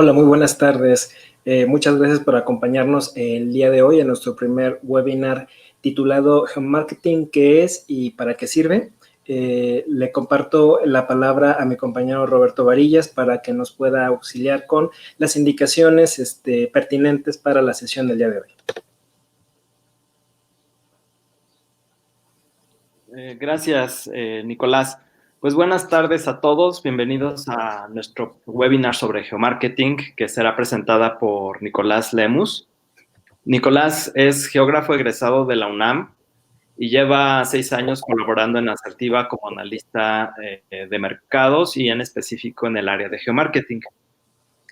Hola, muy buenas tardes. Muchas gracias por acompañarnos el día de hoy en nuestro primer webinar titulado Geomarketing, ¿qué es y para qué sirve? Le comparto la palabra a mi compañero Roberto Varillas para que nos pueda auxiliar con las indicaciones pertinentes para la sesión del día de hoy. Gracias, Nicolás. Pues buenas tardes a todos. Bienvenidos a nuestro webinar sobre geomarketing que será presentada por Nicolás Lemus. Nicolás es geógrafo egresado de la UNAM y lleva 6 años colaborando en Asertiva como analista de mercados y en específico en el área de geomarketing.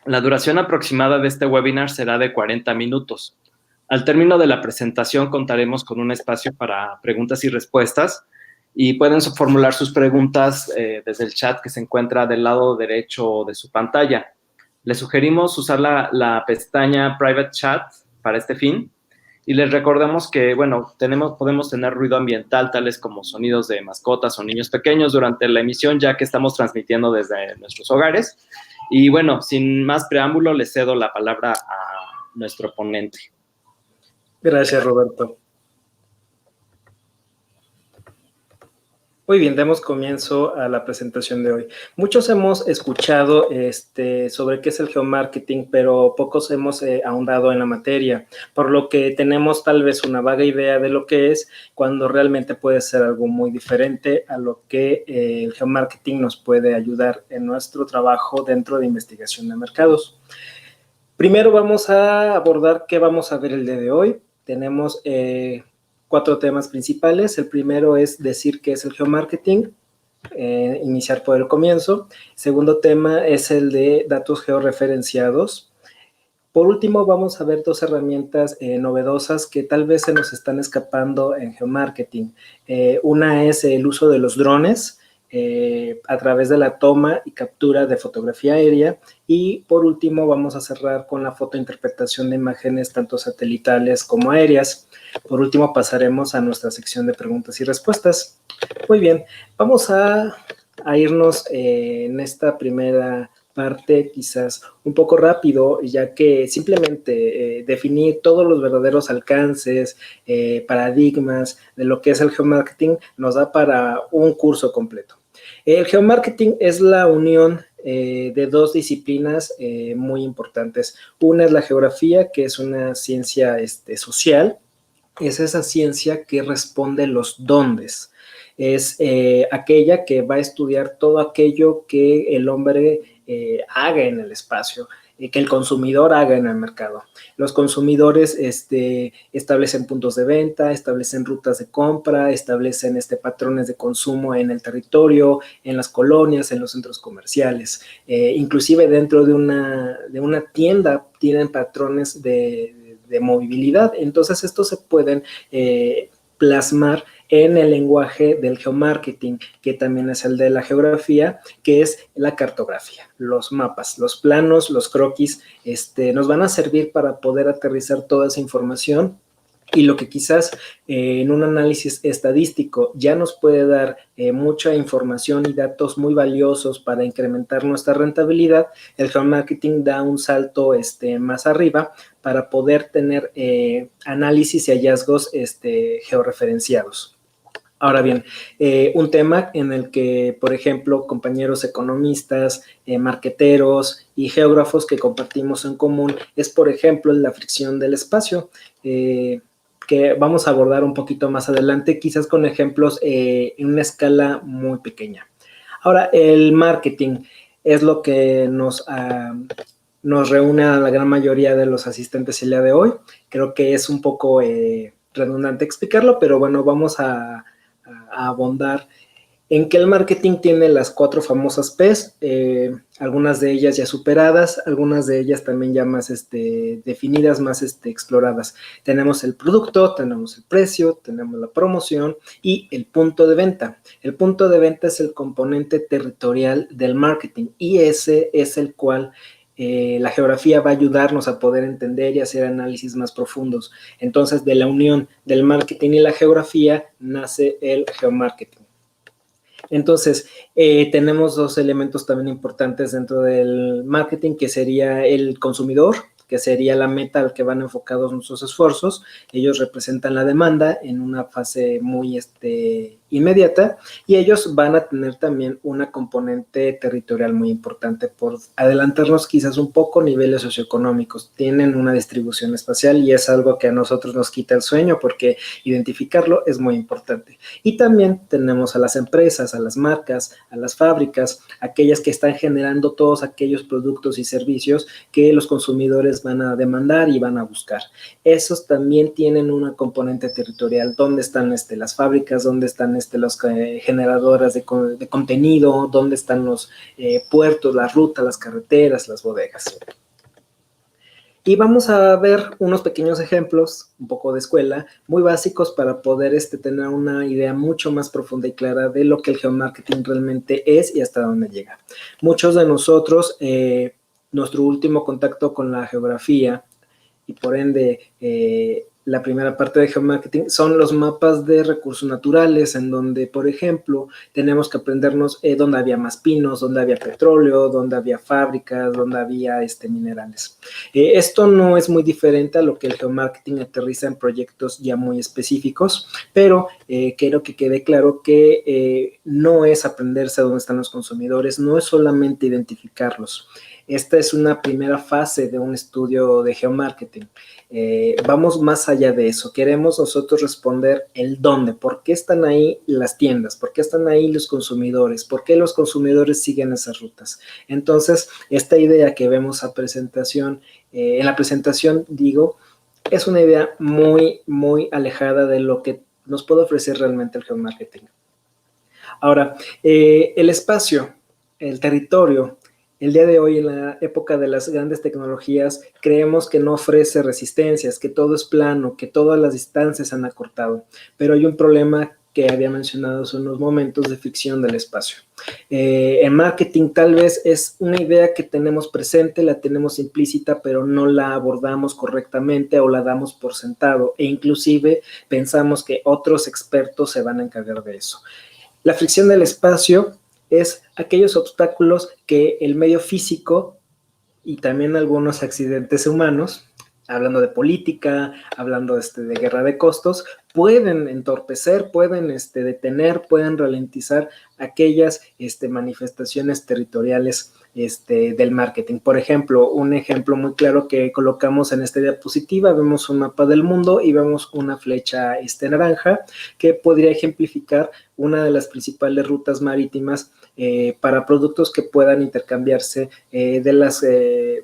La duración aproximada de este webinar será de 40 minutos. Al término de la presentación contaremos con un espacio para preguntas y respuestas y pueden formular sus preguntas desde el chat que se encuentra del lado derecho de su pantalla. Les sugerimos usar la pestaña Private Chat para este fin y les recordamos que, bueno, podemos tener ruido ambiental tales como sonidos de mascotas o niños pequeños durante la emisión, ya que estamos transmitiendo desde nuestros hogares. Y bueno, sin más preámbulo, le cedo la palabra a nuestro ponente. Gracias, Roberto. Muy bien, demos comienzo a la presentación de hoy. Muchos hemos escuchado sobre qué es el geomarketing, pero pocos hemos ahondado en la materia, por lo que tenemos tal vez una vaga idea de lo que es, cuando realmente puede ser algo muy diferente a lo que el geomarketing nos puede ayudar en nuestro trabajo dentro de investigación de mercados. Primero vamos a abordar qué vamos a ver el día de hoy. Tenemos 4 temas principales. El primero es decir qué es el geomarketing, iniciar por el comienzo. El segundo tema es el de datos georreferenciados. Por último, vamos a ver 2 herramientas novedosas que tal vez se nos están escapando en geomarketing. Una es el uso de los drones a través de la toma y captura de fotografía aérea. Y por último, vamos a cerrar con la fotointerpretación de imágenes tanto satelitales como aéreas. Por último, pasaremos a nuestra sección de preguntas y respuestas. Muy bien, vamos a irnos en esta primera parte quizás un poco rápido, ya que simplemente definir todos los verdaderos alcances, paradigmas de lo que es el geomarketing nos da para un curso completo. El geomarketing es la unión de 2 disciplinas muy importantes. Una es la geografía, que es una ciencia social. Es esa ciencia que responde los dóndes. Es aquella que va a estudiar todo aquello que el hombre haga en el espacio, que el consumidor haga en el mercado. Los consumidores establecen puntos de venta, establecen rutas de compra, establecen patrones de consumo en el territorio, en las colonias, en los centros comerciales. Inclusive dentro de una tienda tienen patrones de movilidad. Entonces, estos se pueden plasmar en el lenguaje del geomarketing, que también es el de la geografía, que es la cartografía, los mapas, los planos, los croquis, nos van a servir para poder aterrizar toda esa información. Y lo que quizás en un análisis estadístico ya nos puede dar mucha información y datos muy valiosos para incrementar nuestra rentabilidad, el geomarketing da un salto más arriba para poder tener análisis y hallazgos georreferenciados. Ahora bien, un tema en el que, por ejemplo, compañeros economistas, marqueteros y geógrafos que compartimos en común es, por ejemplo, la fricción del espacio, que vamos a abordar un poquito más adelante, quizás con ejemplos en una escala muy pequeña. Ahora, el marketing es lo que nos reúne a la gran mayoría de los asistentes el día de hoy. Creo que es un poco redundante explicarlo, pero bueno, vamos a abondar en que el marketing tiene las 4 famosas P's, algunas de ellas ya superadas, algunas de ellas también ya más definidas, más exploradas. Tenemos el producto, tenemos el precio, tenemos la promoción y el punto de venta. El punto de venta es el componente territorial del marketing y ese es el cual la geografía va a ayudarnos a poder entender y hacer análisis más profundos. Entonces, de la unión del marketing y la geografía nace el geomarketing. Entonces, tenemos dos elementos también importantes dentro del marketing, que sería el consumidor, que sería la meta al que van enfocados nuestros esfuerzos. Ellos representan la demanda en una fase muy inmediata, y ellos van a tener también una componente territorial muy importante. Por adelantarnos quizás un poco, niveles socioeconómicos, tienen una distribución espacial, y es algo que a nosotros nos quita el sueño, porque identificarlo es muy importante. Y también tenemos a las empresas, a las marcas, a las fábricas, aquellas que están generando todos aquellos productos y servicios que los consumidores van a demandar y van a buscar. Esos también tienen una componente territorial. ¿Dónde están las fábricas? ¿Dónde están las generadoras de contenido? ¿Dónde están los puertos, las rutas, las carreteras, las bodegas? Y vamos a ver unos pequeños ejemplos, un poco de escuela, muy básicos para poder tener una idea mucho más profunda y clara de lo que el geomarketing realmente es y hasta dónde llega. Muchos de nosotros, nuestro último contacto con la geografía, y por ende la primera parte de geomarketing, son los mapas de recursos naturales, en donde, por ejemplo, tenemos que aprendernos dónde había más pinos, dónde había petróleo, dónde había fábricas, dónde había minerales. Esto no es muy diferente a lo que el geomarketing aterriza en proyectos ya muy específicos, pero quiero que quede claro que no es aprenderse a dónde están los consumidores, no es solamente identificarlos. Esta es una primera fase de un estudio de geomarketing. Vamos más allá de eso. Queremos nosotros responder el dónde. ¿Por qué están ahí las tiendas? ¿Por qué están ahí los consumidores? ¿Por qué los consumidores siguen esas rutas? Entonces, esta idea que vemos en la presentación, digo, es una idea muy, muy alejada de lo que nos puede ofrecer realmente el geomarketing. Ahora, el espacio, el territorio, el día de hoy, en la época de las grandes tecnologías, creemos que no ofrece resistencias, que todo es plano, que todas las distancias se han acortado. Pero hay un problema que había mencionado hace unos momentos, de fricción del espacio. En marketing tal vez es una idea que tenemos presente, la tenemos implícita, pero no la abordamos correctamente o la damos por sentado, e inclusive pensamos que otros expertos se van a encargar de eso. La fricción del espacio es aquellos obstáculos que el medio físico y también algunos accidentes humanos, hablando de política, hablando de guerra de costos, pueden entorpecer, pueden detener, pueden ralentizar aquellas manifestaciones territoriales del marketing. Por ejemplo, un ejemplo muy claro que colocamos en esta diapositiva, vemos un mapa del mundo y vemos una flecha naranja que podría ejemplificar una de las principales rutas marítimas para productos que puedan intercambiarse de las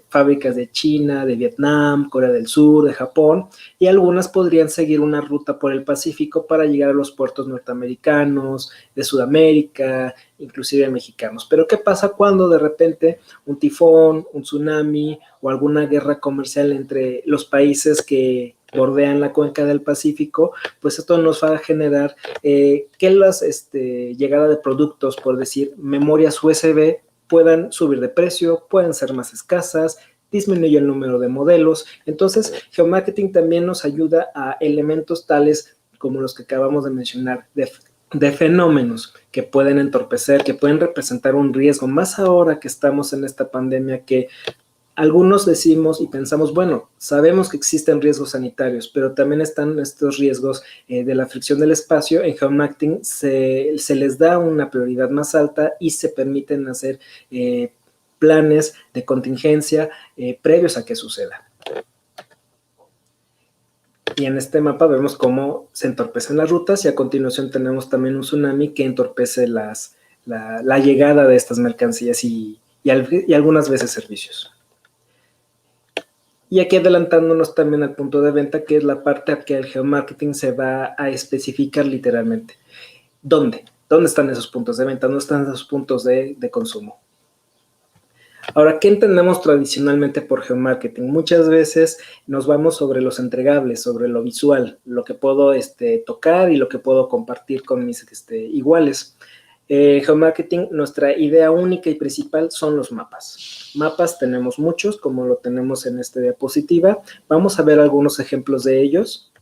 fábricas de China, de Vietnam, Corea del Sur, de Japón, y algunas podrían seguir una ruta por el Pacífico para llegar a los puertos norteamericanos, de Sudamérica, inclusive mexicanos. Pero ¿qué pasa cuando de repente un tifón, un tsunami o alguna guerra comercial entre los países que bordean la cuenca del Pacífico? Pues esto nos va a generar que las llegada de productos, por decir, memorias USB, puedan subir de precio, puedan ser más escasas, disminuye el número de modelos. Entonces, geomarketing también nos ayuda a elementos tales como los que acabamos de mencionar, de fenómenos que pueden entorpecer, que pueden representar un riesgo, más ahora que estamos en esta pandemia, que algunos decimos y pensamos, bueno, sabemos que existen riesgos sanitarios, pero también están estos riesgos de la fricción del espacio. En geomarketing se les da una prioridad más alta y se permiten hacer planes de contingencia previos a que suceda. Y en este mapa vemos cómo se entorpecen las rutas, y a continuación tenemos también un tsunami que entorpece la llegada de estas mercancías y algunas veces servicios. Y aquí adelantándonos también al punto de venta, que es la parte que el geomarketing se va a especificar literalmente. ¿Dónde? ¿Dónde están esos puntos de venta? ¿Dónde están esos puntos de consumo? Ahora, ¿qué entendemos tradicionalmente por geomarketing? Muchas veces nos vamos sobre los entregables, sobre lo visual, lo que puedo tocar y lo que puedo compartir con mis iguales. Geomarketing, nuestra idea única y principal son los mapas. Mapas tenemos muchos, como lo tenemos en esta diapositiva. Vamos a ver algunos ejemplos de ellos.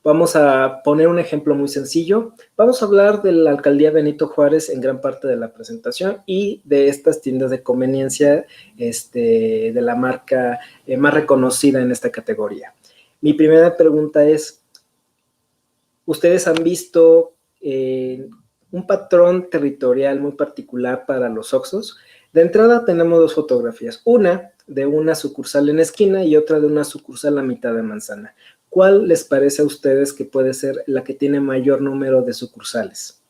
Vamos a poner un ejemplo muy sencillo. Vamos a hablar de la alcaldía Benito Juárez en gran parte de la presentación y de estas tiendas de conveniencia de la marca más reconocida en esta categoría. Mi primera pregunta es, ¿ustedes han visto un patrón territorial muy particular para los Oxxos? De entrada tenemos dos fotografías, una de una sucursal en esquina y otra de una sucursal a mitad de manzana. ¿Cuál les parece a ustedes que puede ser la que tiene mayor número de sucursales?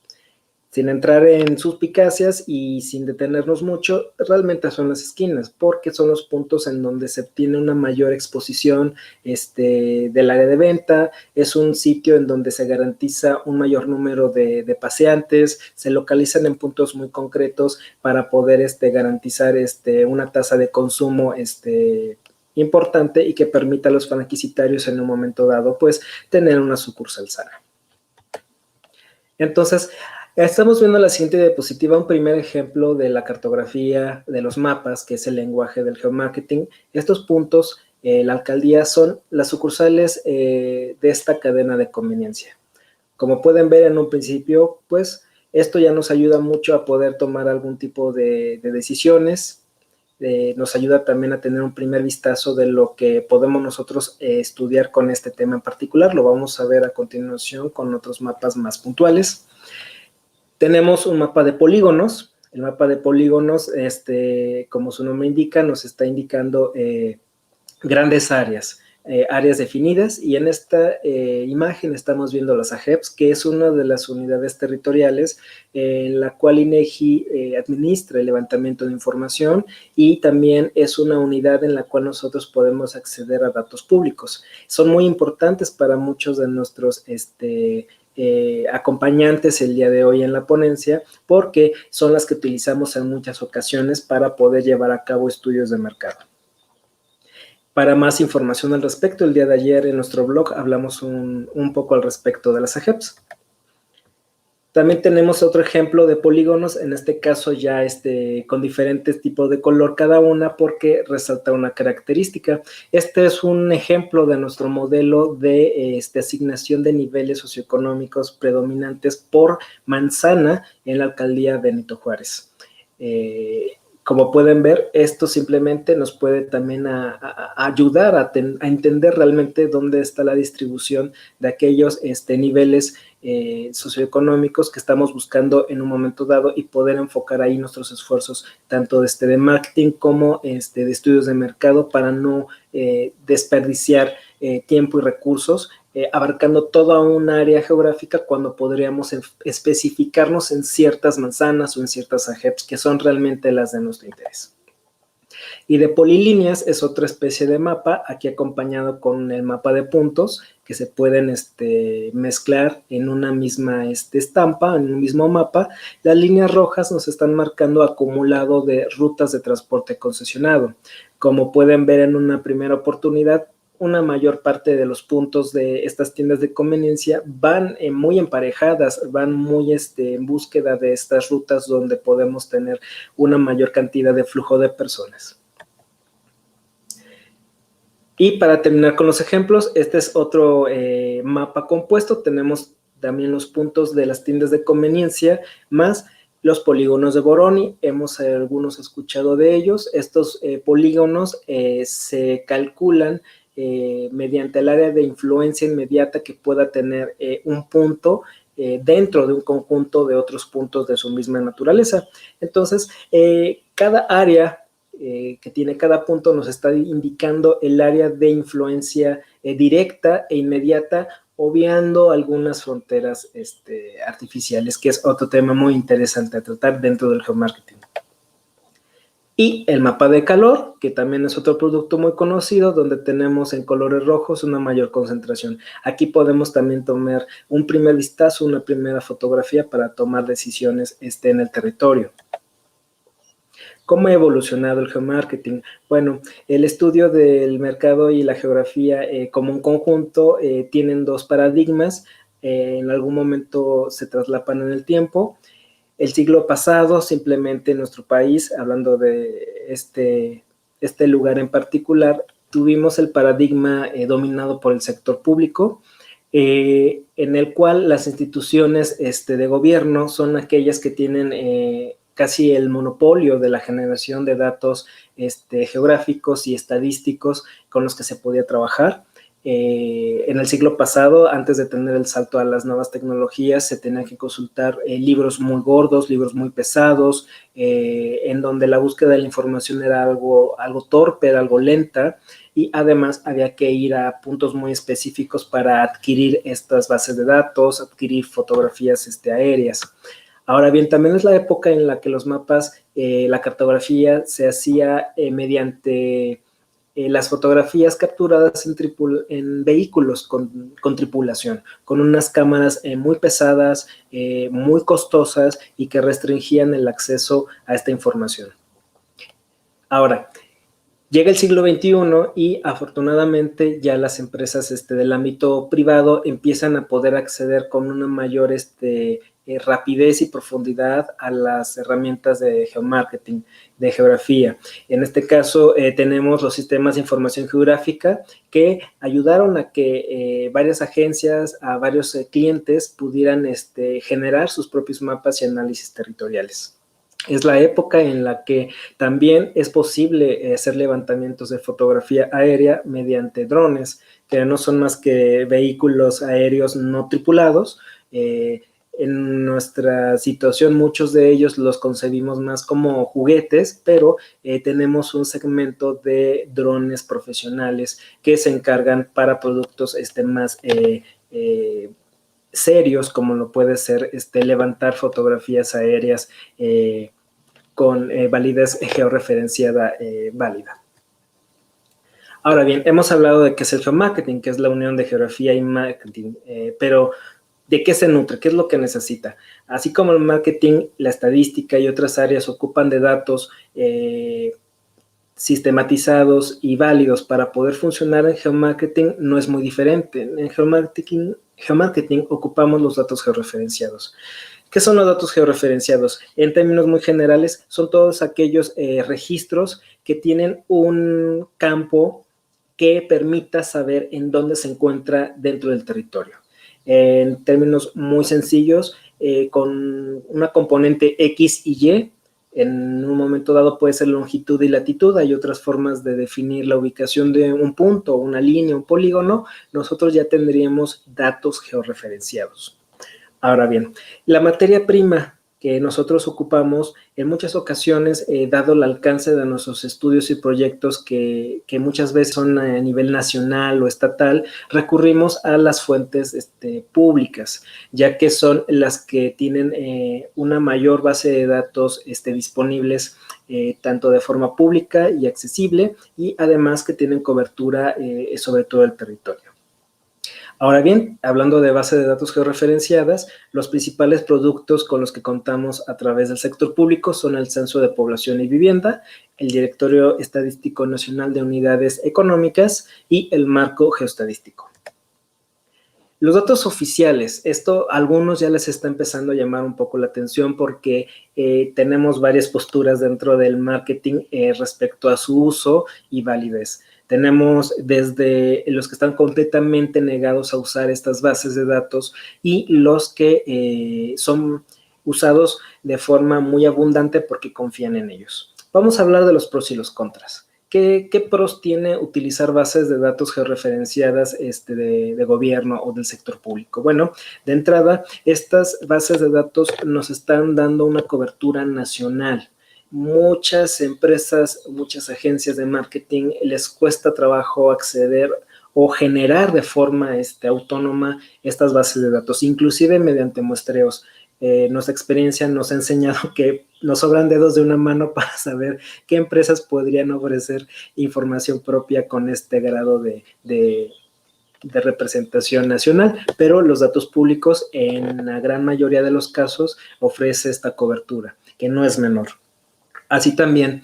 Sin entrar en suspicacias y sin detenernos mucho, realmente son las esquinas, porque son los puntos en donde se obtiene una mayor exposición del área de venta, es un sitio en donde se garantiza un mayor número de paseantes, se localizan en puntos muy concretos para poder garantizar una tasa de consumo importante y que permita a los franquiciatarios en un momento dado, pues, tener una sucursal sana. Entonces, estamos viendo la siguiente diapositiva, un primer ejemplo de la cartografía de los mapas, que es el lenguaje del geomarketing. Estos puntos, la alcaldía, son las sucursales de esta cadena de conveniencia. Como pueden ver en un principio, pues, esto ya nos ayuda mucho a poder tomar algún tipo de decisiones. Nos ayuda también a tener un primer vistazo de lo que podemos nosotros estudiar con este tema en particular. Lo vamos a ver a continuación con otros mapas más puntuales. Tenemos un mapa de polígonos. El mapa de polígonos, como su nombre indica, nos está indicando grandes áreas. Áreas definidas, y en esta imagen estamos viendo las AGEPs, que es una de las unidades territoriales en la cual INEGI administra el levantamiento de información, y también es una unidad en la cual nosotros podemos acceder a datos públicos. Son muy importantes para muchos de nuestros acompañantes el día de hoy en la ponencia, porque son las que utilizamos en muchas ocasiones para poder llevar a cabo estudios de mercado. Para más información al respecto, el día de ayer en nuestro blog hablamos un poco al respecto de las AGEPs. También tenemos otro ejemplo de polígonos, en este caso ya con diferentes tipos de color cada una, porque resalta una característica. Este es un ejemplo de nuestro modelo de asignación de niveles socioeconómicos predominantes por manzana en la alcaldía Benito Juárez. Como pueden ver, esto simplemente nos puede también ayudar a entender realmente dónde está la distribución de aquellos niveles socioeconómicos que estamos buscando en un momento dado, y poder enfocar ahí nuestros esfuerzos, tanto de marketing como de estudios de mercado, para no desperdiciar tiempo y recursos, abarcando toda un área geográfica, cuando podríamos especificarnos en ciertas manzanas o en ciertas AGEPs que son realmente las de nuestro interés. Y de polilíneas es otra especie de mapa, aquí acompañado con el mapa de puntos, que se pueden mezclar en una misma estampa, en un mismo mapa. Las líneas rojas nos están marcando acumulado de rutas de transporte concesionado. Como pueden ver en una primera oportunidad, una mayor parte de los puntos de estas tiendas de conveniencia van muy emparejadas, van muy en búsqueda de estas rutas donde podemos tener una mayor cantidad de flujo de personas. Y para terminar con los ejemplos, este es otro mapa compuesto. Tenemos también los puntos de las tiendas de conveniencia, más los polígonos de Boroni. Hemos algunos escuchado de ellos. Estos polígonos se calculan mediante el área de influencia inmediata que pueda tener un punto dentro de un conjunto de otros puntos de su misma naturaleza. Entonces, cada área que tiene cada punto nos está indicando el área de influencia directa e inmediata, obviando algunas fronteras artificiales, que es otro tema muy interesante a tratar dentro del geomarketing. Y el mapa de calor, que también es otro producto muy conocido, donde tenemos en colores rojos una mayor concentración. Aquí podemos también tomar un primer vistazo, una primera fotografía para tomar decisiones en el territorio. ¿Cómo ha evolucionado el geomarketing? Bueno, el estudio del mercado y la geografía como un conjunto tienen dos paradigmas. En algún momento se traslapan en el tiempo. El siglo pasado, simplemente en nuestro país, hablando de este lugar en particular, tuvimos el paradigma dominado por el sector público. en el cual las instituciones de gobierno son aquellas que tienen casi el monopolio de la generación de datos geográficos y estadísticos con los que se podía trabajar. En el siglo pasado, antes de tener el salto a las nuevas tecnologías, se tenían que consultar libros muy gordos, libros muy pesados, en donde la búsqueda de la información era algo torpe, era algo lenta, y además había que ir a puntos muy específicos para adquirir estas bases de datos, adquirir fotografías aéreas. Ahora bien, también es la época en la que los mapas, la cartografía se hacía mediante las fotografías capturadas en vehículos con tripulación, con unas cámaras muy pesadas, muy costosas y que restringían el acceso a esta información. Ahora, llega el siglo XXI y afortunadamente ya las empresas del ámbito privado empiezan a poder acceder con una mayor rapidez y profundidad a las herramientas de geomarketing, de geografía. En este caso tenemos los sistemas de información geográfica que ayudaron a que varias agencias, a varios clientes pudieran generar sus propios mapas y análisis territoriales. Es la época en la que también es posible hacer levantamientos de fotografía aérea mediante drones, que no son más que vehículos aéreos no tripulados. En nuestra situación, muchos de ellos los concebimos más como juguetes, pero tenemos un segmento de drones profesionales que se encargan para productos más serios, como lo puede ser levantar fotografías aéreas con validez georreferenciada válida. Ahora bien, hemos hablado de qué es el geomarketing, que es la unión de geografía y marketing, pero ¿de qué se nutre? ¿Qué es lo que necesita? Así como el marketing, la estadística y otras áreas ocupan de datos sistematizados y válidos para poder funcionar en geomarketing, no es muy diferente. En geomarketing ocupamos los datos georreferenciados. ¿Qué son los datos georreferenciados? En términos muy generales, son todos aquellos registros que tienen un campo que permita saber en dónde se encuentra dentro del territorio. En términos muy sencillos, con una componente X y Y, en un momento dado puede ser longitud y latitud, hay otras formas de definir la ubicación de un punto, una línea, un polígono, nosotros ya tendríamos datos georreferenciados. Ahora bien, la materia prima que nosotros ocupamos en muchas ocasiones, dado el alcance de nuestros estudios y proyectos que muchas veces son a nivel nacional o estatal, recurrimos a las fuentes públicas, ya que son las que tienen una mayor base de datos disponibles tanto de forma pública y accesible, y además que tienen cobertura sobre todo el territorio. Ahora bien, hablando de base de datos georreferenciadas, los principales productos con los que contamos a través del sector público son el Censo de Población y Vivienda, el Directorio Estadístico Nacional de Unidades Económicas y el Marco Geoestadístico. Los datos oficiales, esto a algunos ya les está empezando a llamar un poco la atención porque tenemos varias posturas dentro del marketing respecto a su uso y validez. Tenemos desde los que están completamente negados a usar estas bases de datos y los que son usados de forma muy abundante porque confían en ellos. Vamos a hablar de los pros y los contras. ¿Qué pros tiene utilizar bases de datos georreferenciadas de gobierno o del sector público? Bueno, de entrada, estas bases de datos nos están dando una cobertura nacional. Muchas empresas, muchas agencias de marketing les cuesta trabajo acceder o generar de forma autónoma estas bases de datos, inclusive mediante muestreos. Nuestra experiencia nos ha enseñado que nos sobran dedos de una mano para saber qué empresas podrían ofrecer información propia con este grado de representación nacional, pero los datos públicos en la gran mayoría de los casos ofrece esta cobertura, que no es menor. Así también,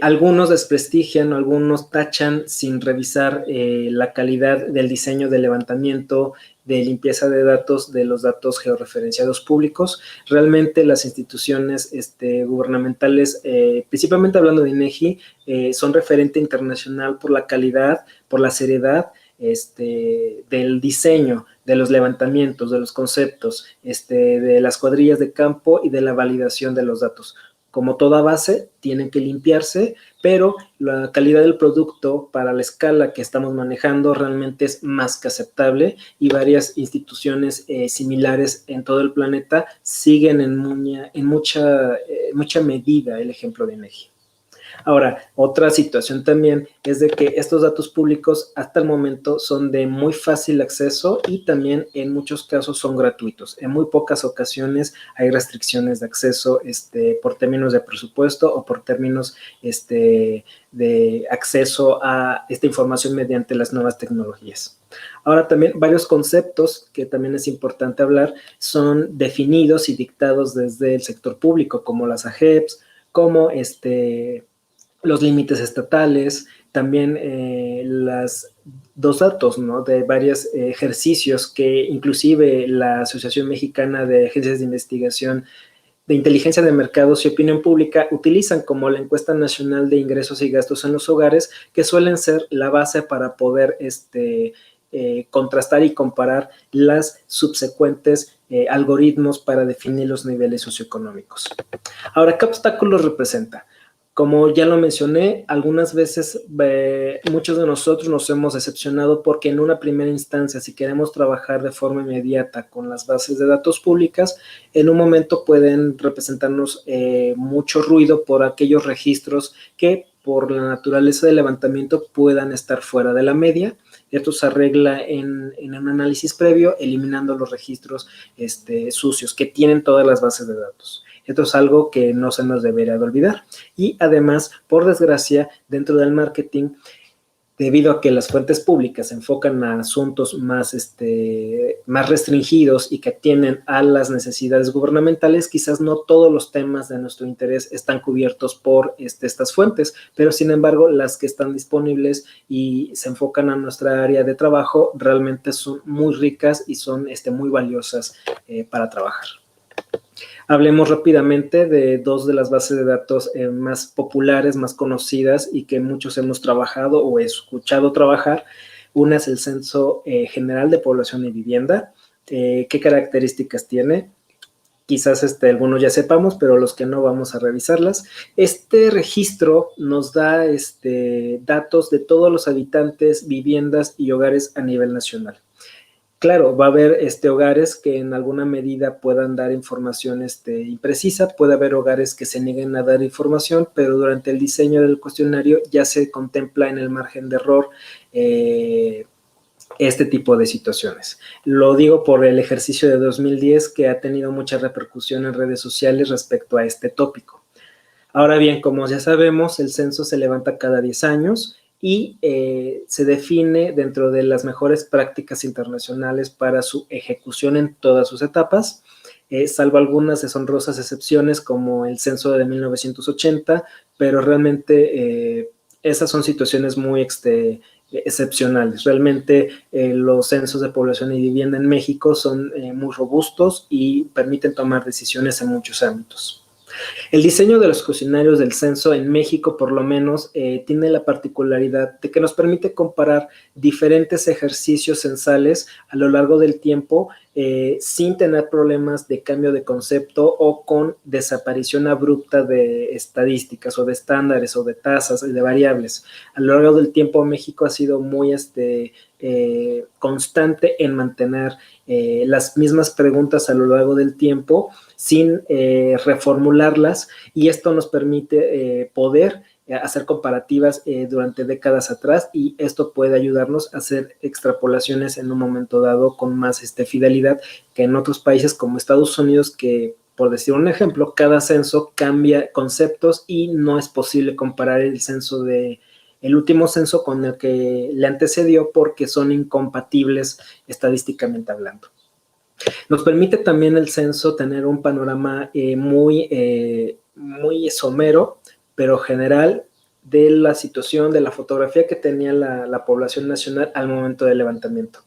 algunos desprestigian, algunos tachan sin revisar la calidad del diseño de levantamiento, de limpieza de datos, de los datos georreferenciados públicos. Realmente las instituciones gubernamentales, principalmente hablando de INEGI, son referente internacional por la calidad, por la seriedad del diseño. de los levantamientos, de los conceptos, de las cuadrillas de campo y de la validación de los datos. Como toda base, tienen que limpiarse, pero la calidad del producto para la escala que estamos manejando realmente es más que aceptable y varias instituciones similares en todo el planeta siguen en mucha medida el ejemplo de INEGI. Ahora, otra situación también es de que estos datos públicos hasta el momento son de muy fácil acceso y también en muchos casos son gratuitos. En muy pocas ocasiones hay restricciones de acceso por términos de presupuesto o por términos de acceso a esta información mediante las nuevas tecnologías. Ahora también varios conceptos que también es importante hablar son definidos y dictados desde el sector público, como las AGEPs, como los límites estatales, también los datos, ¿no? De varios ejercicios que inclusive la Asociación Mexicana de Agencias de Investigación de Inteligencia de Mercados y Opinión Pública utilizan como la encuesta nacional de ingresos y gastos en los hogares, que suelen ser la base para poder contrastar y comparar las subsecuentes algoritmos para definir los niveles socioeconómicos. Ahora, ¿qué obstáculos representa? Como ya lo mencioné, algunas veces muchos de nosotros nos hemos decepcionado porque en una primera instancia, si queremos trabajar de forma inmediata con las bases de datos públicas, en un momento pueden representarnos mucho ruido por aquellos registros que por la naturaleza del levantamiento puedan estar fuera de la media. Esto se arregla en un análisis previo, eliminando los registros sucios que tienen todas las bases de datos. Esto es algo que no se nos debería de olvidar. Y además, por desgracia, dentro del marketing, debido a que las fuentes públicas se enfocan a asuntos más restringidos y que atienden a las necesidades gubernamentales, quizás no todos los temas de nuestro interés están cubiertos por estas fuentes, pero sin embargo, las que están disponibles y se enfocan a nuestra área de trabajo realmente son muy ricas y son muy valiosas para trabajar. Hablemos rápidamente de dos de las bases de datos más populares, más conocidas y que muchos hemos trabajado o escuchado trabajar. Una es el Censo General de Población y Vivienda. ¿Qué características tiene? Quizás algunos ya sepamos, pero los que no vamos a revisarlas. Este registro nos da datos de todos los habitantes, viviendas y hogares a nivel nacional. Claro, va a haber hogares que en alguna medida puedan dar información imprecisa, puede haber hogares que se nieguen a dar información, pero durante el diseño del cuestionario ya se contempla en el margen de error este tipo de situaciones. Lo digo por el ejercicio de 2010 que ha tenido mucha repercusión en redes sociales respecto a este tópico. Ahora bien, como ya sabemos, el censo se levanta cada 10 años y se define dentro de las mejores prácticas internacionales para su ejecución en todas sus etapas, salvo algunas deshonrosas excepciones como el censo de 1980, pero realmente esas son situaciones muy excepcionales. Realmente los censos de población y vivienda en México son muy robustos y permiten tomar decisiones en muchos ámbitos. El diseño de los cuestionarios del censo en México, por lo menos, tiene la particularidad de que nos permite comparar diferentes ejercicios censales a lo largo del tiempo sin tener problemas de cambio de concepto o con desaparición abrupta de estadísticas o de estándares o de tasas y de variables. A lo largo del tiempo, México ha sido muy constante en mantener las mismas preguntas a lo largo del tiempo sin reformularlas, y esto nos permite poder hacer comparativas durante décadas atrás, y esto puede ayudarnos a hacer extrapolaciones en un momento dado con más fidelidad que en otros países como Estados Unidos, que por decir un ejemplo, cada censo cambia conceptos y no es posible comparar el último censo con el que le antecedió porque son incompatibles estadísticamente hablando. Nos permite también el censo tener un panorama muy somero, pero general, de la situación, de la fotografía que tenía la población nacional al momento del levantamiento.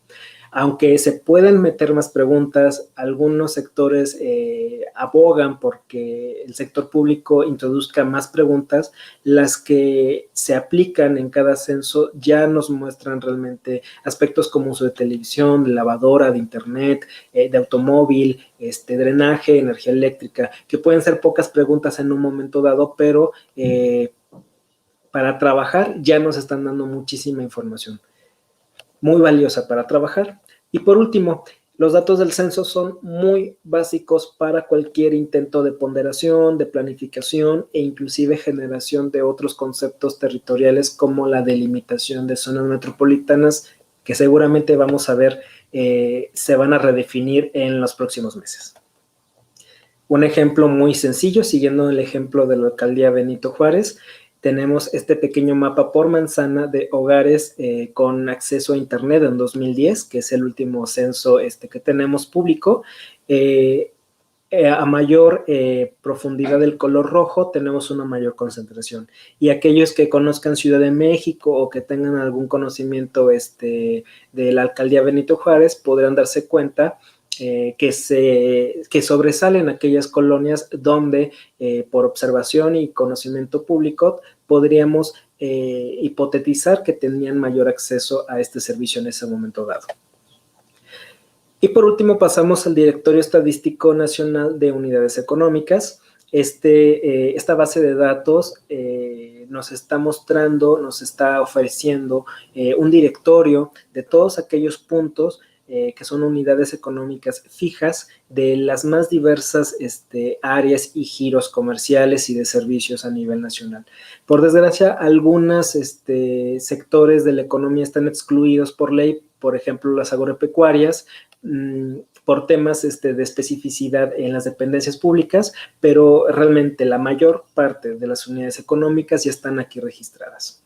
Aunque se pueden meter más preguntas, algunos sectores abogan porque el sector público introduzca más preguntas. Las que se aplican en cada censo ya nos muestran realmente aspectos como uso de televisión, de lavadora, de internet, de automóvil, drenaje, energía eléctrica, que pueden ser pocas preguntas en un momento dado, pero para trabajar ya nos están dando muchísima información, muy valiosa para trabajar. Y por último, los datos del censo son muy básicos para cualquier intento de ponderación, de planificación e inclusive generación de otros conceptos territoriales como la delimitación de zonas metropolitanas, que seguramente vamos a ver se van a redefinir en los próximos meses. Un ejemplo muy sencillo, siguiendo el ejemplo de la alcaldía Benito Juárez, tenemos este pequeño mapa por manzana de hogares con acceso a internet en 2010, que es el último censo que tenemos público. A mayor profundidad del color rojo tenemos una mayor concentración. Y aquellos que conozcan Ciudad de México o que tengan algún conocimiento de la alcaldía Benito Juárez podrán darse cuenta que sobresalen aquellas colonias donde por observación y conocimiento público podríamos hipotetizar que tenían mayor acceso a este servicio en ese momento dado. Y por último pasamos al Directorio Estadístico Nacional de Unidades Económicas. Esta base de datos nos está mostrando, nos está ofreciendo un directorio de todos aquellos puntos que son unidades económicas fijas de las más diversas áreas y giros comerciales y de servicios a nivel nacional. Por desgracia, algunos sectores de la economía están excluidos por ley, por ejemplo, las agropecuarias, por temas de especificidad en las dependencias públicas, pero realmente la mayor parte de las unidades económicas ya están aquí registradas.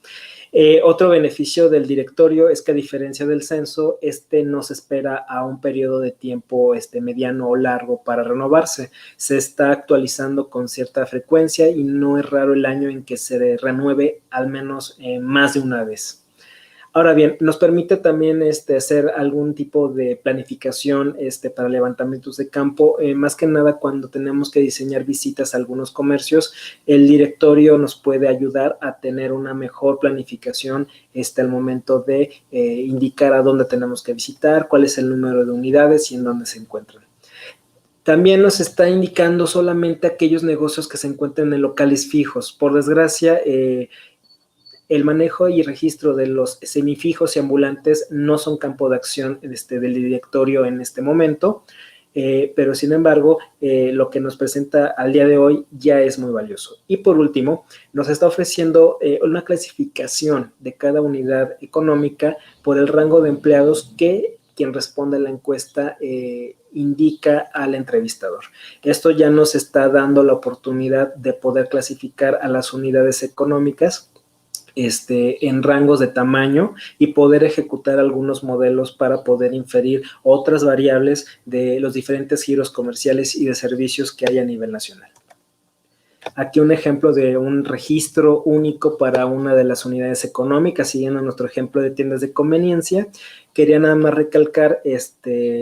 Otro beneficio del directorio es que a diferencia del censo, no se espera a un periodo de tiempo mediano o largo para renovarse. Se está actualizando con cierta frecuencia y no es raro el año en que se renueve al menos más de una vez. Ahora bien, nos permite también hacer algún tipo de planificación para levantamientos de campo, más que nada cuando tenemos que diseñar visitas a algunos comercios, el directorio nos puede ayudar a tener una mejor planificación al momento de indicar a dónde tenemos que visitar, cuál es el número de unidades y en dónde se encuentran. También nos está indicando solamente aquellos negocios que se encuentran en locales fijos. Por desgracia, el manejo y registro de los semifijos y ambulantes no son campo de acción del directorio en este momento, pero sin embargo, lo que nos presenta al día de hoy ya es muy valioso. Y por último, nos está ofreciendo una clasificación de cada unidad económica por el rango de empleados que quien responde a la encuesta indica al entrevistador. Esto ya nos está dando la oportunidad de poder clasificar a las unidades económicas en rangos de tamaño y poder ejecutar algunos modelos para poder inferir otras variables de los diferentes giros comerciales y de servicios que hay a nivel nacional. Aquí un ejemplo de un registro único para una de las unidades económicas, siguiendo nuestro ejemplo de tiendas de conveniencia. Quería nada más recalcar,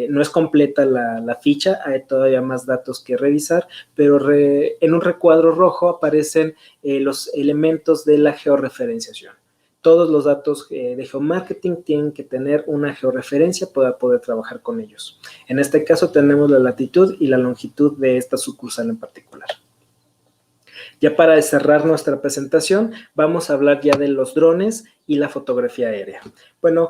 no es completa la ficha, hay todavía más datos que revisar, pero en un recuadro rojo aparecen los elementos de la georreferenciación. Todos los datos de geomarketing tienen que tener una georreferencia para poder trabajar con ellos. En este caso tenemos la latitud y la longitud de esta sucursal en particular. Ya para cerrar nuestra presentación, vamos a hablar ya de los drones y la fotografía aérea. Bueno,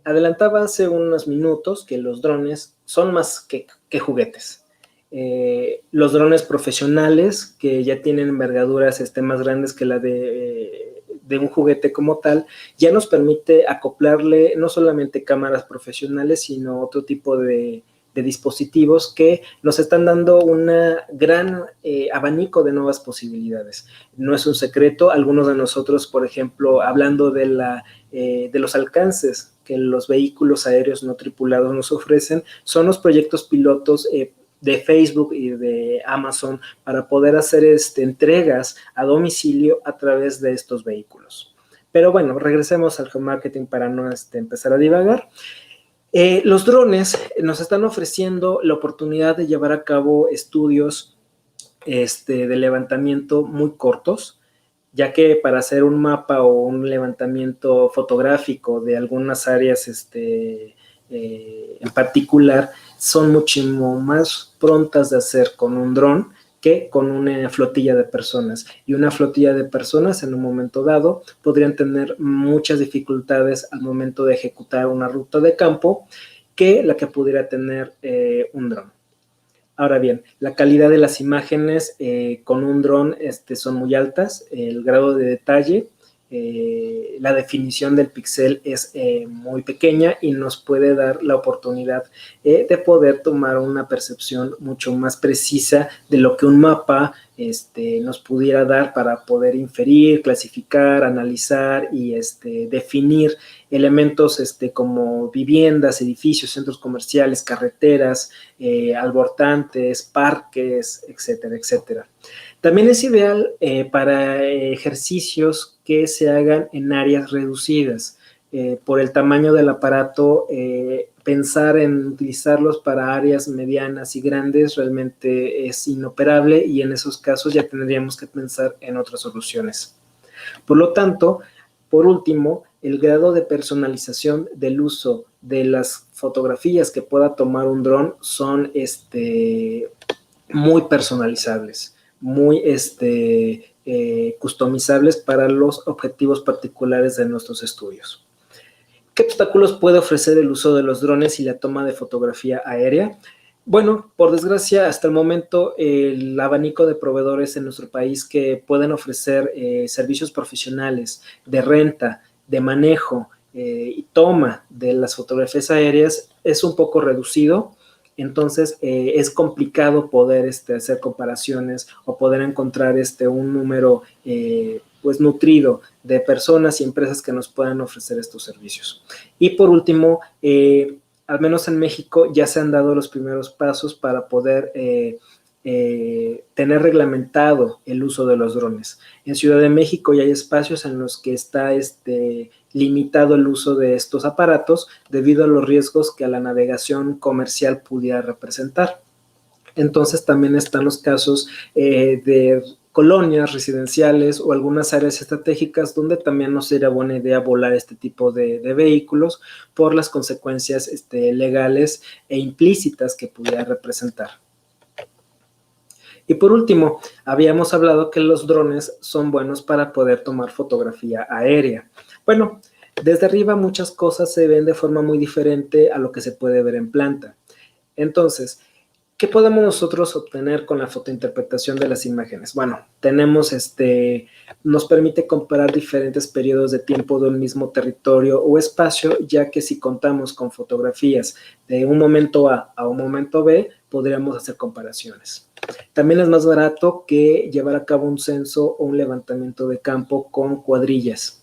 adelantaba hace unos minutos que los drones son más que juguetes. Los drones profesionales, que ya tienen envergaduras más grandes que la de un juguete como tal, ya nos permite acoplarle no solamente cámaras profesionales, sino otro tipo de dispositivos que nos están dando un gran abanico de nuevas posibilidades. No es un secreto, algunos de nosotros, por ejemplo, hablando de los alcances que los vehículos aéreos no tripulados nos ofrecen, son los proyectos pilotos de Facebook y de Amazon para poder hacer entregas a domicilio a través de estos vehículos. Pero bueno, regresemos al geomarketing para no empezar a divagar. Los drones nos están ofreciendo la oportunidad de llevar a cabo estudios de levantamiento muy cortos, ya que para hacer un mapa o un levantamiento fotográfico de algunas áreas en particular son muchísimo más prontas de hacer con un dron que con una flotilla de personas. Y una flotilla de personas en un momento dado podrían tener muchas dificultades al momento de ejecutar una ruta de campo que la que pudiera tener un dron. Ahora bien, la calidad de las imágenes con un dron son muy altas, el grado de detalle, la definición del píxel es muy pequeña y nos puede dar la oportunidad de poder tomar una percepción mucho más precisa de lo que un mapa nos pudiera dar para poder inferir, clasificar, analizar y definir elementos como viviendas, edificios, centros comerciales, carreteras, albortantes, parques, etcétera, etcétera. También es ideal para ejercicios que se hagan en áreas reducidas. Por el tamaño del aparato, pensar en utilizarlos para áreas medianas y grandes realmente es inoperable y en esos casos ya tendríamos que pensar en otras soluciones. Por lo tanto, por último, el grado de personalización del uso de las fotografías que pueda tomar un dron son muy personalizables, muy customizables para los objetivos particulares de nuestros estudios. ¿Qué obstáculos puede ofrecer el uso de los drones y la toma de fotografía aérea? Bueno, por desgracia, hasta el momento el abanico de proveedores en nuestro país que pueden ofrecer servicios profesionales de renta, de manejo y toma de las fotografías aéreas es un poco reducido. Entonces, es complicado poder hacer comparaciones o poder encontrar un número pues nutrido de personas y empresas que nos puedan ofrecer estos servicios. Y por último, al menos en México ya se han dado los primeros pasos para poder tener reglamentado el uso de los drones. En Ciudad de México ya hay espacios en los que está limitado el uso de estos aparatos debido a los riesgos que a la navegación comercial pudiera representar. Entonces también están los casos de colonias residenciales o algunas áreas estratégicas donde también no sería buena idea volar este tipo de vehículos por las consecuencias legales e implícitas que pudiera representar. Y por último, habíamos hablado que los drones son buenos para poder tomar fotografía aérea. Bueno, desde arriba muchas cosas se ven de forma muy diferente a lo que se puede ver en planta. Entonces, ¿qué podemos nosotros obtener con la fotointerpretación de las imágenes? Bueno, nos permite comparar diferentes periodos de tiempo de un mismo territorio o espacio, ya que si contamos con fotografías de un momento A un momento B, podríamos hacer comparaciones. También es más barato que llevar a cabo un censo o un levantamiento de campo con cuadrillas.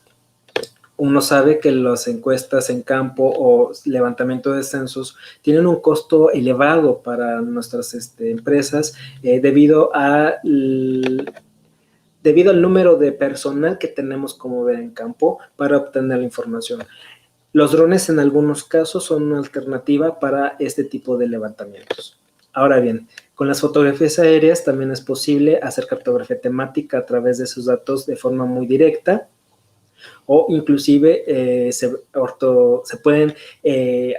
Uno sabe que las encuestas en campo o levantamiento de censos tienen un costo elevado para nuestras empresas debido al número de personal que tenemos como ver en campo para obtener la información. Los drones en algunos casos son una alternativa para este tipo de levantamientos. Ahora bien, con las fotografías aéreas también es posible hacer cartografía temática a través de sus datos de forma muy directa, o inclusive se pueden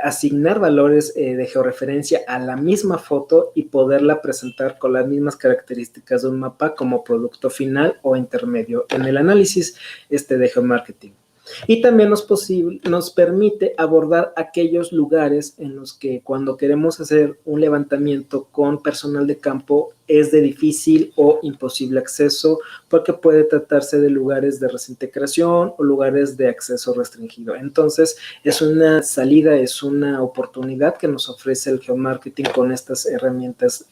asignar valores de georreferencia a la misma foto y poderla presentar con las mismas características de un mapa como producto final o intermedio en el análisis de geomarketing. Y también nos permite abordar aquellos lugares en los que cuando queremos hacer un levantamiento con personal de campo es de difícil o imposible acceso porque puede tratarse de lugares de reciente creación o lugares de acceso restringido. Entonces, es una salida, es una oportunidad que nos ofrece el geomarketing con estas herramientas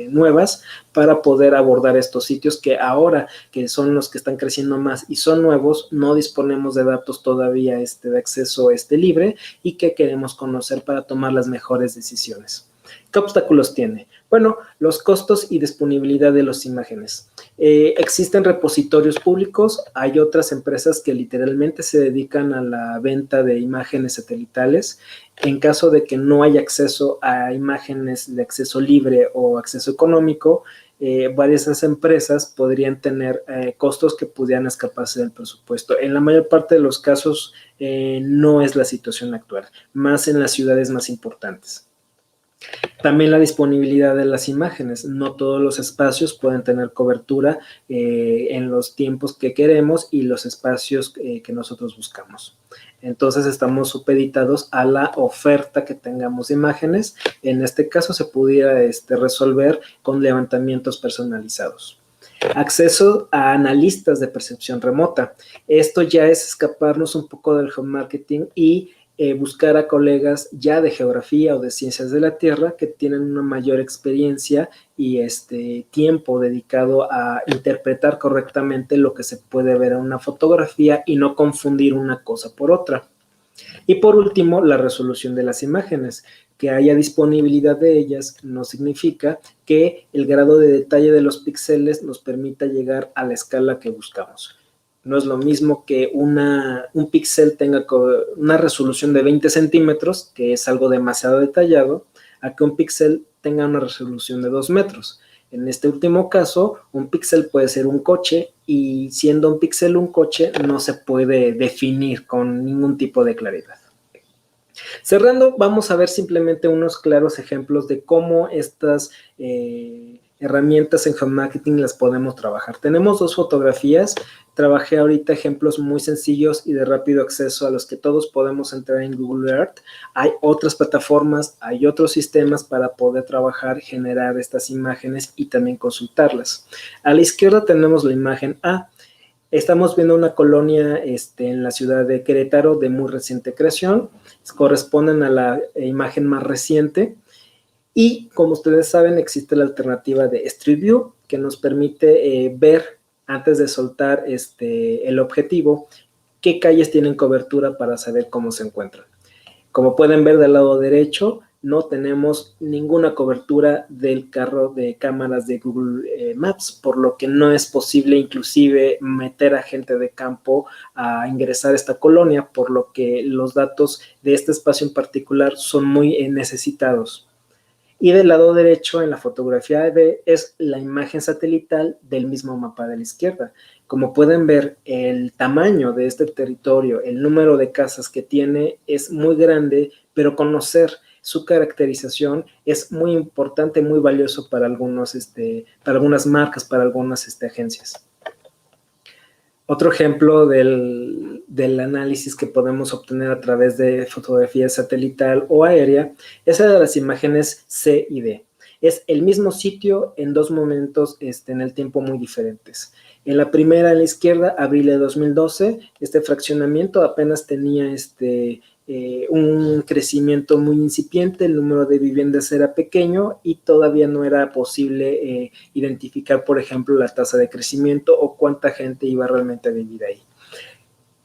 nuevas para poder abordar estos sitios que ahora, que son los que están creciendo más y son nuevos, no disponemos de datos todavía de acceso libre y que queremos conocer para tomar las mejores decisiones. ¿Qué obstáculos tiene? Bueno, los costos y disponibilidad de las imágenes. Existen repositorios públicos, hay otras empresas que literalmente se dedican a la venta de imágenes satelitales. En caso de que no haya acceso a imágenes de acceso libre o acceso económico, varias de esas empresas podrían tener costos que pudieran escaparse del presupuesto. En la mayor parte de los casos no es la situación actual, más en las ciudades más importantes. También la disponibilidad de las imágenes. No todos los espacios pueden tener cobertura en los tiempos que queremos y los espacios que nosotros buscamos. Entonces estamos supeditados a la oferta que tengamos de imágenes. En este caso se pudiera resolver con levantamientos personalizados. Acceso a analistas de percepción remota. Esto ya es escaparnos un poco del home marketing y buscar a colegas ya de geografía o de ciencias de la Tierra que tienen una mayor experiencia y tiempo dedicado a interpretar correctamente lo que se puede ver en una fotografía y no confundir una cosa por otra. Y por último, la resolución de las imágenes. Que haya disponibilidad de ellas no significa que el grado de detalle de los píxeles nos permita llegar a la escala que buscamos. No es lo mismo que un píxel tenga una resolución de 20 centímetros, que es algo demasiado detallado, a que un píxel tenga una resolución de 2 metros. En este último caso, un píxel puede ser un coche y siendo un píxel un coche no se puede definir con ningún tipo de claridad. Cerrando, vamos a ver simplemente unos claros ejemplos de cómo estas herramientas en home marketing las podemos trabajar. Tenemos 2 fotografías. Trabajé ahorita ejemplos muy sencillos y de rápido acceso a los que todos podemos entrar en Google Earth. Hay otras plataformas, hay otros sistemas para poder trabajar, generar estas imágenes y también consultarlas. A la izquierda tenemos la imagen A. Estamos viendo una colonia en la ciudad de Querétaro de muy reciente creación. Corresponden a la imagen más reciente. Y como ustedes saben, existe la alternativa de Street View que nos permite ver, antes de soltar el objetivo, qué calles tienen cobertura para saber cómo se encuentran. Como pueden ver del lado derecho, no tenemos ninguna cobertura del carro de cámaras de Google Maps, por lo que no es posible inclusive meter a gente de campo a ingresar a esta colonia, por lo que los datos de este espacio en particular son muy necesitados. Y del lado derecho, en la fotografía B, es la imagen satelital del mismo mapa de la izquierda. Como pueden ver, el tamaño de este territorio, el número de casas que tiene es muy grande, pero conocer su caracterización es muy importante, muy valioso para algunas marcas, para algunas agencias. Otro ejemplo del análisis que podemos obtener a través de fotografía satelital o aérea es la de las imágenes C y D. Es el mismo sitio en 2 momentos en el tiempo muy diferentes. En la primera, a la izquierda, abril de 2012, este fraccionamiento apenas tenía un crecimiento muy incipiente, el número de viviendas era pequeño y todavía no era posible identificar, por ejemplo, la tasa de crecimiento o cuánta gente iba realmente a vivir ahí.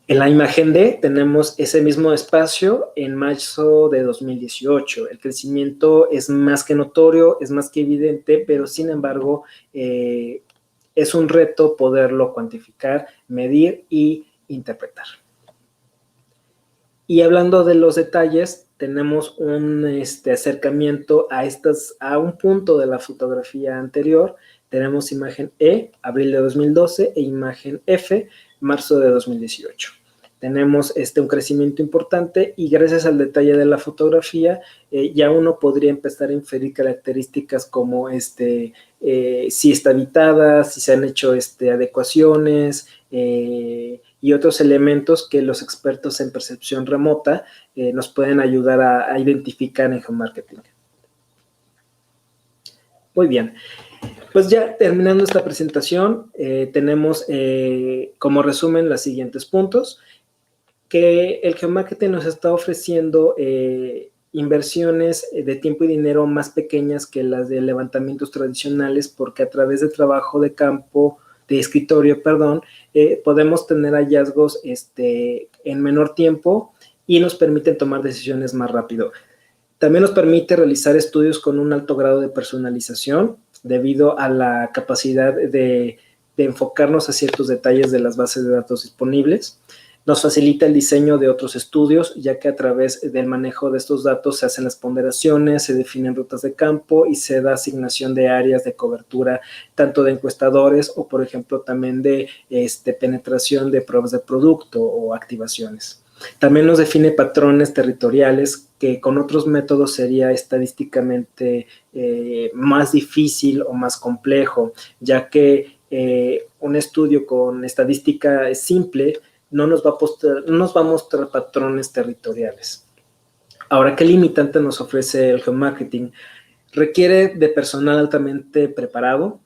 En la imagen D tenemos ese mismo espacio en marzo de 2018. El crecimiento es más que notorio, es más que evidente, pero sin embargo es un reto poderlo cuantificar, medir y interpretar. Y hablando de los detalles, tenemos un acercamiento a un punto de la fotografía anterior. Tenemos imagen E, abril de 2012, e imagen F, marzo de 2018. Tenemos un crecimiento importante y gracias al detalle de la fotografía ya uno podría empezar a inferir características como si está habitada, si se han hecho adecuaciones y otros elementos que los expertos en percepción remota nos pueden ayudar a identificar en geomarketing. Muy bien. Pues ya terminando esta presentación, tenemos como resumen los siguientes puntos. Que el geomarketing nos está ofreciendo inversiones de tiempo y dinero más pequeñas que las de levantamientos tradicionales, porque a través de trabajo de campo, de escritorio, perdón, podemos tener hallazgos en menor tiempo y nos permiten tomar decisiones más rápido. También nos permite realizar estudios con un alto grado de personalización debido a la capacidad de enfocarnos a ciertos detalles de las bases de datos disponibles. Nos facilita el diseño de otros estudios, ya que a través del manejo de estos datos se hacen las ponderaciones, se definen rutas de campo y se da asignación de áreas de cobertura, tanto de encuestadores o, por ejemplo, también de penetración de pruebas de producto o activaciones. También nos define patrones territoriales que con otros métodos sería estadísticamente más difícil o más complejo, ya que un estudio con estadística simple no nos va a mostrar patrones territoriales. Ahora, ¿qué limitante nos ofrece el geomarketing? Requiere de personal altamente preparado,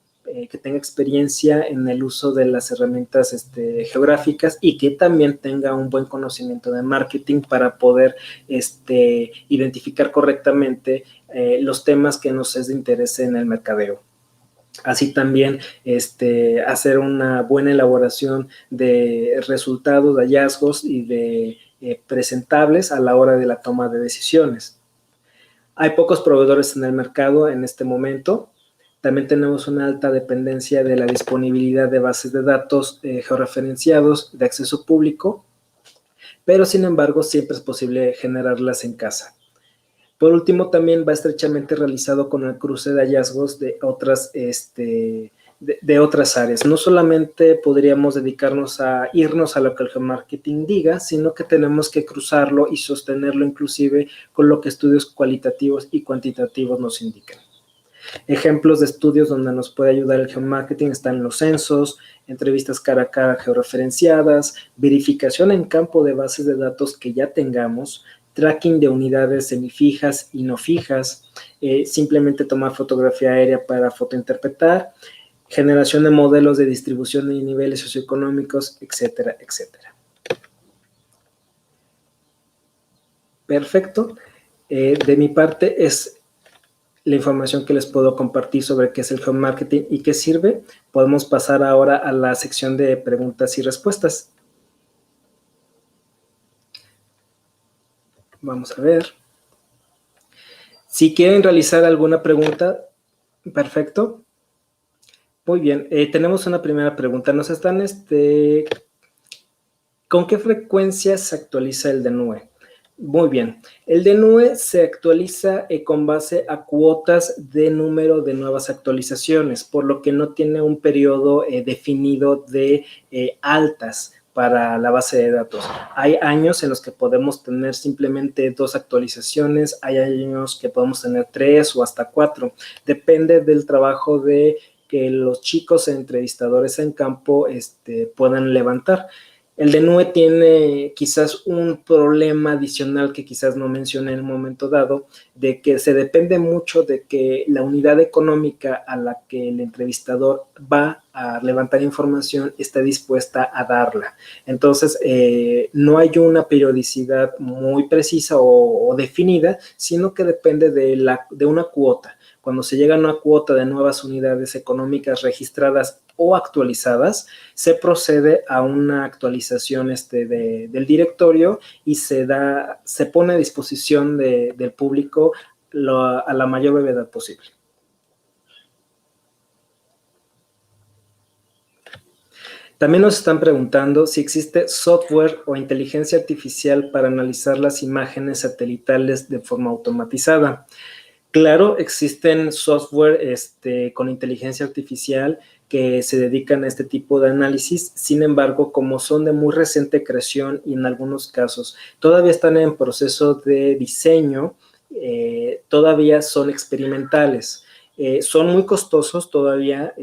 que tenga experiencia en el uso de las herramientas geográficas y que también tenga un buen conocimiento de marketing para poder identificar correctamente los temas que nos es de interés en el mercadeo. Así también hacer una buena elaboración de resultados, de hallazgos y de presentables a la hora de la toma de decisiones. Hay pocos proveedores en el mercado en este momento. También tenemos una alta dependencia de la disponibilidad de bases de datos georreferenciados de acceso público, pero sin embargo siempre es posible generarlas en casa. Por último, también va estrechamente realizado con el cruce de hallazgos de otras áreas. No solamente podríamos dedicarnos a irnos a lo que el geomarketing diga, sino que tenemos que cruzarlo y sostenerlo inclusive con lo que estudios cualitativos y cuantitativos nos indican. Ejemplos de estudios donde nos puede ayudar el geomarketing están los censos, entrevistas cara a cara georreferenciadas, verificación en campo de bases de datos que ya tengamos, tracking de unidades semifijas y no fijas, simplemente tomar fotografía aérea para fotointerpretar, generación de modelos de distribución de niveles socioeconómicos, etcétera, etcétera. Perfecto. De mi parte es la información que les puedo compartir sobre qué es el geomarketing y qué sirve. Podemos pasar ahora a la sección de preguntas y respuestas. Vamos a ver. Si quieren realizar alguna pregunta, perfecto. Muy bien, tenemos una primera pregunta. Nos están, ¿con qué frecuencia se actualiza el DNUE? Muy bien, el DNUE se actualiza con base a cuotas de número de nuevas actualizaciones, por lo que no tiene un periodo definido de altas para la base de datos. Hay años en los que podemos tener simplemente 2 actualizaciones, hay años que podemos tener 3 o hasta 4. Depende del trabajo de que los chicos entrevistadores en campo puedan levantar. El DNUE tiene quizás un problema adicional que quizás no mencioné en un momento dado, de que se depende mucho de que la unidad económica a la que el entrevistador va a levantar información esté dispuesta a darla. Entonces, no hay una periodicidad muy precisa o definida, sino que depende de una cuota. Cuando se llega a una cuota de nuevas unidades económicas registradas o actualizadas, se procede a una actualización del directorio y se pone a disposición del público a la mayor brevedad posible. También nos están preguntando si existe software o inteligencia artificial para analizar las imágenes satelitales de forma automatizada. Claro, existen software con inteligencia artificial que se dedican a este tipo de análisis. Sin embargo, como son de muy reciente creación y en algunos casos todavía están en proceso de diseño, todavía son experimentales. Son muy costosos todavía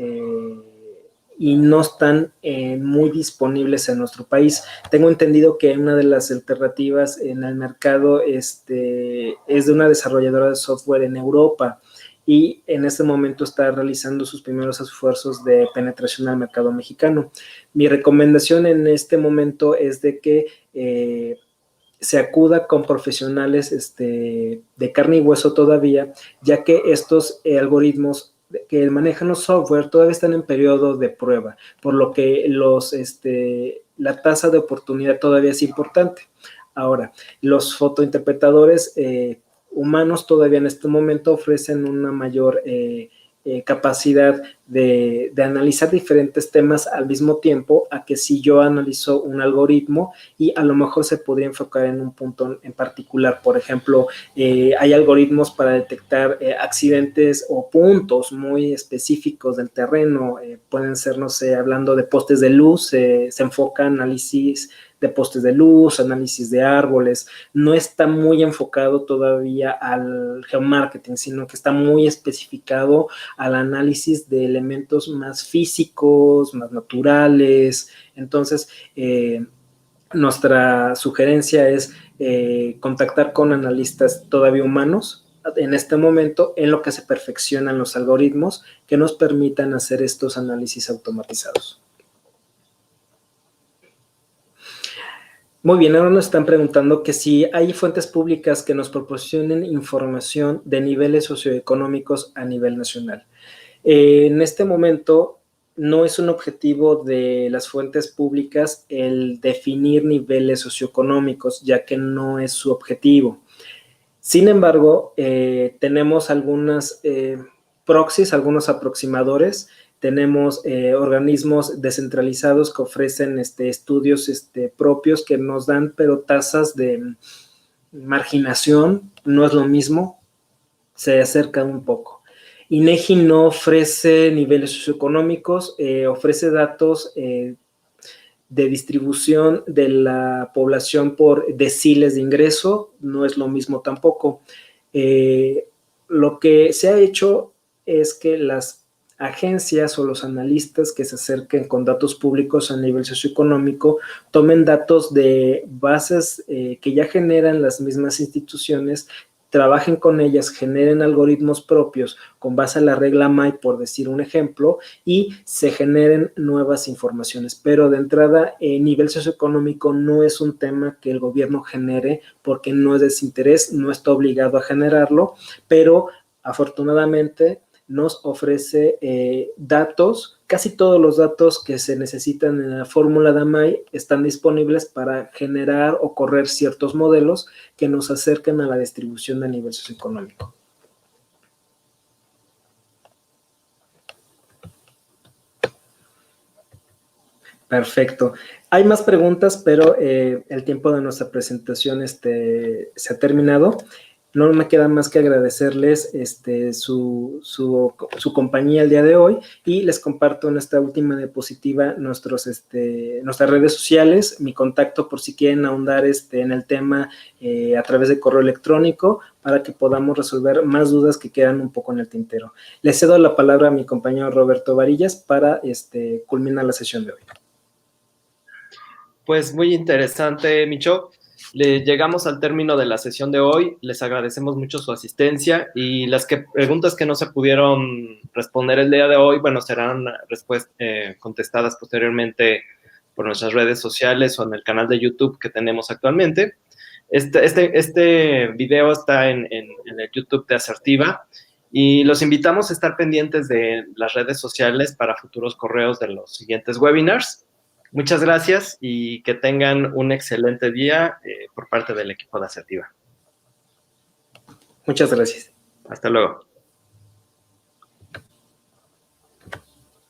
y no están muy disponibles en nuestro país. Tengo entendido que una de las alternativas en el mercado es de una desarrolladora de software en Europa y en este momento está realizando sus primeros esfuerzos de penetración al mercado mexicano. Mi recomendación en este momento es de que se acuda con profesionales de carne y hueso todavía, ya que estos algoritmos que manejan los software todavía están en periodo de prueba, por lo que la tasa de oportunidad todavía es importante. Ahora, los fotointerpretadores humanos todavía en este momento ofrecen una mayor capacidad de analizar diferentes temas al mismo tiempo a que si yo analizo un algoritmo y a lo mejor se podría enfocar en un punto en particular. Por ejemplo, hay algoritmos para detectar accidentes o puntos muy específicos del terreno. Pueden ser, no sé, hablando de postes de luz, se enfoca análisis de postes de luz, análisis de árboles. No está muy enfocado todavía al geomarketing, sino que está muy especificado al análisis de elementos más físicos, más naturales. Entonces, nuestra sugerencia es contactar con analistas todavía humanos en este momento, en lo que se perfeccionan los algoritmos que nos permitan hacer estos análisis automatizados. Muy bien, ahora nos están preguntando que si hay fuentes públicas que nos proporcionen información de niveles socioeconómicos a nivel nacional. En este momento no es un objetivo de las fuentes públicas el definir niveles socioeconómicos, ya que no es su objetivo. Sin embargo, tenemos algunas proxies, algunos aproximadores. Tenemos organismos descentralizados que ofrecen estudios propios que nos dan, pero tasas de marginación no es lo mismo, se acercan un poco. INEGI no ofrece niveles socioeconómicos, ofrece datos de distribución de la población por deciles de ingreso, no es lo mismo tampoco. Lo que se ha hecho es que las agencias o los analistas que se acerquen con datos públicos a nivel socioeconómico tomen datos de bases que ya generan las mismas instituciones, trabajen con ellas, generen algoritmos propios con base a la regla MAI, por decir un ejemplo, y se generen nuevas informaciones. Pero de entrada, nivel socioeconómico no es un tema que el gobierno genere porque no es de su interés, no está obligado a generarlo, pero afortunadamente nos ofrece datos. Casi todos los datos que se necesitan en la fórmula de AMAI están disponibles para generar o correr ciertos modelos que nos acerquen a la distribución de nivel socioeconómico. Perfecto. Hay más preguntas, pero el tiempo de nuestra presentación se ha terminado. No me queda más que agradecerles su compañía el día de hoy y les comparto en esta última diapositiva nuestras redes sociales, mi contacto por si quieren ahondar en el tema a través de correo electrónico para que podamos resolver más dudas que quedan un poco en el tintero. Le cedo la palabra a mi compañero Roberto Varillas para culminar la sesión de hoy. Pues muy interesante, Micho. Llegamos al término de la sesión de hoy. Les agradecemos mucho su asistencia y las preguntas que no se pudieron responder el día de hoy, bueno, serán contestadas posteriormente por nuestras redes sociales o en el canal de YouTube que tenemos actualmente. Este video está en el YouTube de Asertiva y los invitamos a estar pendientes de las redes sociales para futuros correos de los siguientes webinars. Muchas gracias y que tengan un excelente día por parte del equipo de Asertiva. Muchas gracias. Hasta luego.